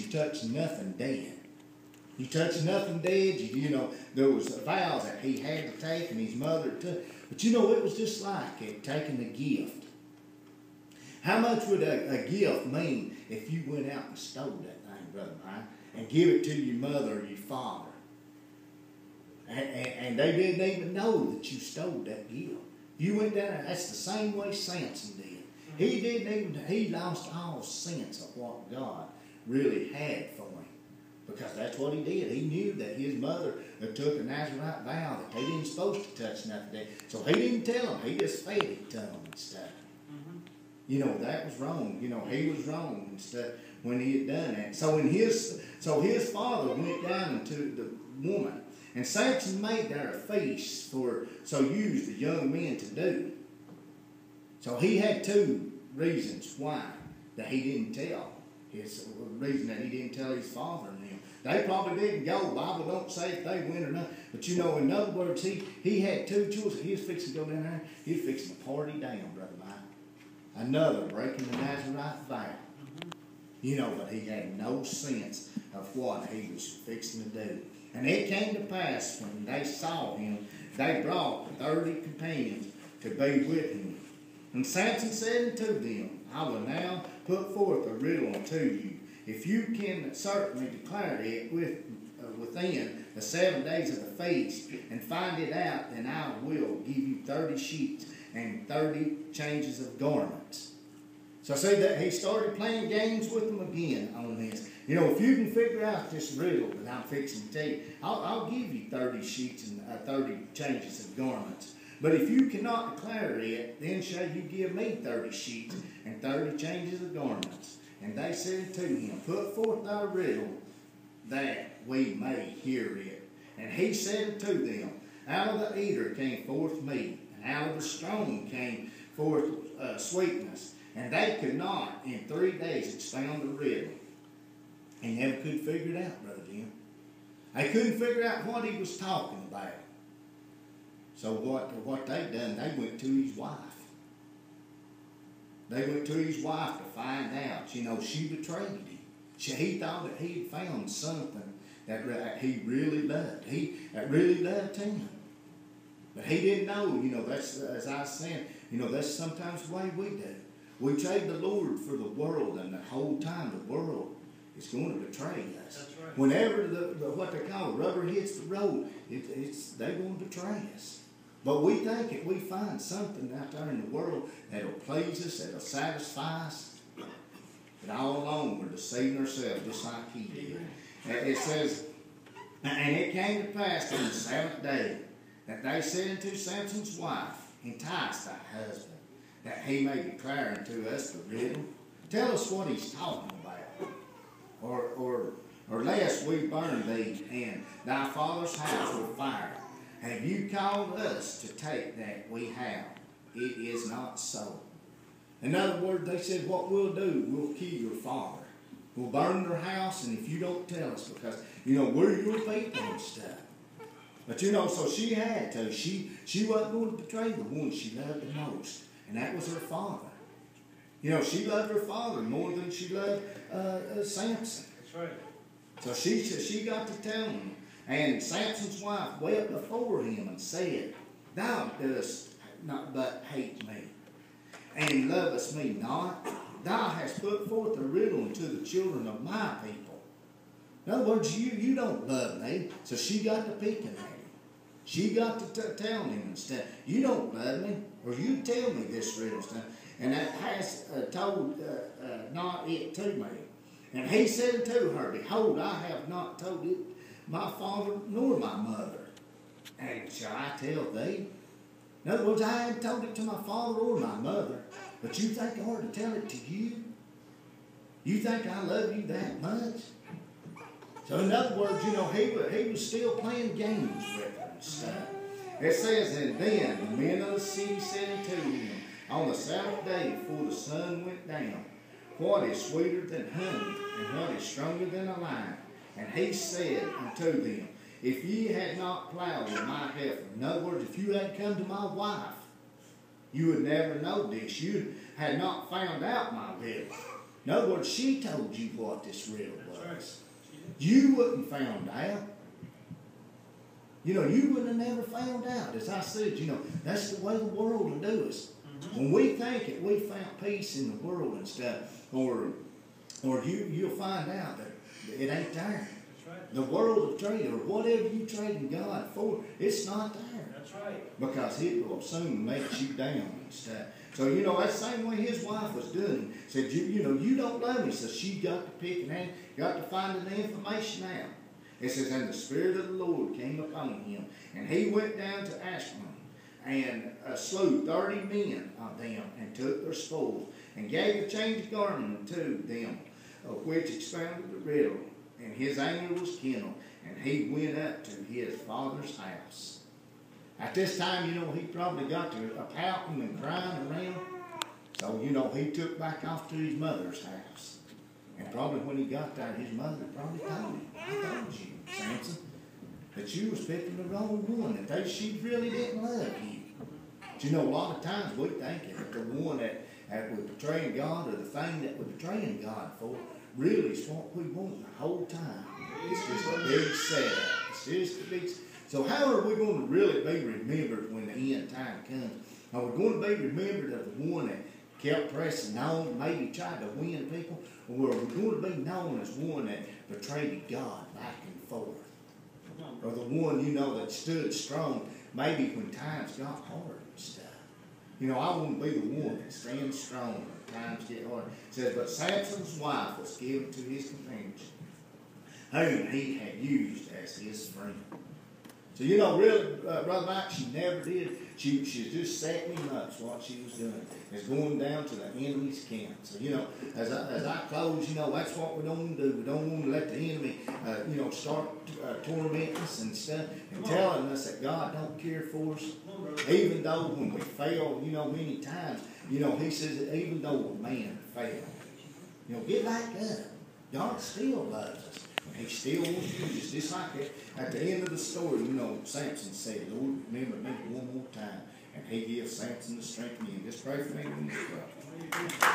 you touch nothing dead. You touch nothing dead. You know, there was vows that he had to take and his mother took. But you know, it was just like it, taking a gift. How much would a gift mean if you went out and stole that thing, Brother Mike, and give it to your mother or your father? And they didn't even know that you stole that gift. You went down there, that's the same way Samson did. He lost all sense of what God really had for him. Because that's what he did. He knew that his mother took a Nazarite vow that they didn't supposed to touch nothing. So he didn't tell them. He just fed it to them and stuff. You know, that was wrong. You know, he was wrong and stuff when he had done that. So his father went down into the woman. And Samson made there a feast so used the young men to do. So he had two reasons why that he didn't tell. His reason that he didn't tell his father and them. They probably didn't go. The Bible don't say if they went or not. But you know, in other words, he had two choices. He was fixing to go down there. He was fixing to party down, Brother Mike. Another breaking the Nazarite vow. You know, but he had no sense of what he was fixing to do. And it came to pass when they saw him, they brought 30 companions to be with him. And Samson said unto them, I will now put forth a riddle unto you. If you can certainly declare it within the 7 days of the feast and find it out, then I will give you 30 sheets and 30 changes of garments. So see that he started playing games with them again on this. You know, if you can figure out this riddle that I'm fixing to tell you, I'll give you 30 sheets and 30 changes of garments. But if you cannot declare it, then shall you give me 30 sheets and 30 changes of garments. And they said to him, put forth thy riddle, that we may hear it. And he said unto them, out of the eater came forth meat, and out of the strong came forth sweetness. And they could not in 3 days expound the riddle. And never could figure it out, Brother Jim. They couldn't figure out what he was talking about. So what they done, they went to his wife. They went to his wife to find out. You know, she betrayed him. He thought that he had found something that he really loved. That really loved him. But he didn't know, you know, that's, as I said, you know, that's sometimes the way we do. We trade the Lord for the world, and the whole time the world is going to betray us. That's right. Whenever what they call rubber hits the road, they're going to betray us. But we think if we find something out there in the world that'll please us, that'll satisfy us, but all along we're deceiving ourselves just like he did. It says, and it came to pass on the 7th day that they said unto Samson's wife, entice thy husband, that he may declare unto us the riddle. Tell us what he's talking about. Or lest we burn thee and thy father's house with fire. Have you called us to take that we have? It is not so. In other words, they said, what we'll do, we'll kill your father. We'll burn their house, and if you don't tell us, because, you know, we're your people and stuff. But, you know, so she had to. She wasn't going to betray the one she loved the most, and that was her father. You know, she loved her father more than she loved Samson. That's right. So she got to tell him. And Samson's wife wept before him and said, thou dost not but hate me, and lovest me not. Thou hast put forth a riddle unto the children of my people. In other words, you don't love me. So she got to picking at him. She got to tell him and stuff, you don't love me, or you tell me this riddle stuff. And that has told not it to me. And he said unto her, behold, I have not told it my father nor my mother. And shall I tell thee? In other words, I hadn't told it to my father or my mother, but you think I ought to tell it to you? You think I love you that much? So in other words, you know, he was still playing games with her and stuff. It says, and then the men of the city said unto him, on the 7th day before the sun went down, what is sweeter than honey, and what is stronger than a lion? And he said unto them, if ye had not plowed with my heifer, in other words, if you had come to my wife, you would never know this. You had not found out my riddle. In other words, she told you what this really was. Right. You wouldn't found out. You know, you would have never found out. As I said, you know, that's the way the world will do us. When we think that we found peace in the world and stuff, or you'll find out that it ain't there. That's right. The world of trade, or whatever you trading God for, it's not there. That's right. Because it will soon make you down and stuff. So, you know, that's the same way his wife was doing. Said, you know, you don't love me. So she got to picking out, got to finding the information out. It says, and the Spirit of the Lord came upon him, and he went down to Ashkelon, and slew 30 men of them, and took their spoils, and gave a change of garment to them, of which expounded the riddle. And his anger was kindled, and he went up to his father's house. At this time, you know, he probably got to pouting and crying around. So, you know, he took back off to his mother's house. And probably when he got there, his mother probably told him, I told you, Samson, that you was picking the wrong one, that she really didn't love you. But you know, a lot of times we think that the one that we're betraying God, or the thing that we're betraying God for, really is what we want the whole time. It's just a big setup. It's just a big. So how are we going to really be remembered when the end time comes? Are we going to be remembered as the one that kept pressing on, maybe tried to win people? Or are we going to be known as one that betrayed God back and forth? Or the one, you know, that stood strong maybe when times got hard and stuff? You know, I want to be the one that stands strong when times get hard. It says, but Samson's wife was given to his companions, whom he had used as his friend. So, you know, really, Brother Mike, she never did. She's just setting him up. That's what she was doing. Is going down to the enemy's camp. So, you know, as I close, you know, that's what we don't want to do. We don't want to let the enemy, you know, start tormenting us and stuff and telling us that God don't care for us. Even though when we fail, you know, many times, you know, he says that even though a man failed, you know, get back up. God still loves us. He still wants to use us. Just like at the end of the story, you know, Samson said, Lord, remember me one more time. And he gives Samson the strength again. Just pray for me when you pray.